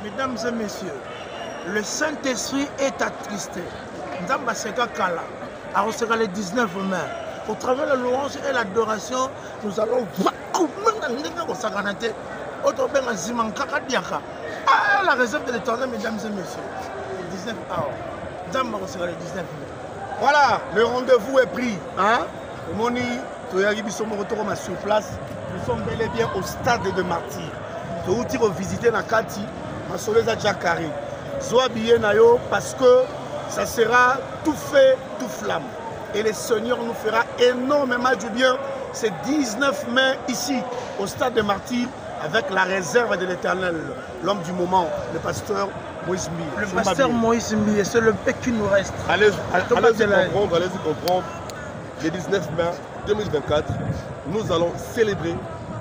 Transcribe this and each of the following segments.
Mesdames et messieurs, le Saint-Esprit est attristé. Nzamba Seka Kala, à le 19 mai. Au travers de la louange et l'adoration, nous allons la réserve de l'éternel, mesdames et messieurs. Le 19 août. Nzamba le 19 mai. Voilà, le rendez-vous est pris. Hein? Moni, sur place. Nous sommes bel et bien au stade de Martyrs. Nous allons visiter Nakati, Masoleza Jakari. Sois bien nayo parce que ça sera tout fait, tout flamme. Et le Seigneur nous fera énormément du bien. C'est 19 mai ici, au stade de Martyrs, avec la réserve de l'Éternel, l'homme du moment, le pasteur Moïse Mbi. Le pasteur Moïse Mbi, c'est le paix qui nous reste. Allez-y comprendre. Le 19 mai 2024, nous allons célébrer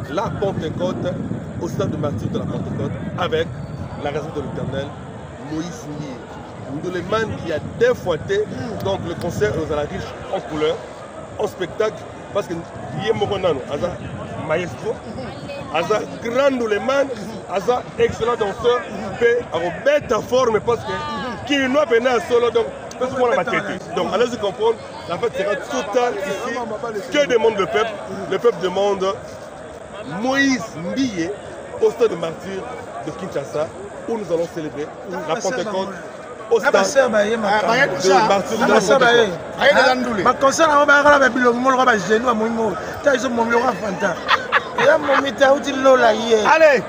la Pentecôte au stade de Martyrs de la Pentecôte avec la réserve de l'Éternel, Moïse Mbi. Nous le man qui a défoîté, donc le concert nous allons riche en couleur, en spectacle, parce que Yémoronano, Aza maestro, Aza grand man, Aza excellent danseur, et en bête forme parce que qui nous a peine à solo, donc donc allez-y comprendre, la fête sera totale ici. Que demande le peuple? Le peuple demande Moïse Mbi au stade de Martyrs de Kinshasa, où nous allons célébrer la Pentecôte. Au stade de Martyrs de la Pentecôte. Ma concert à la Allez,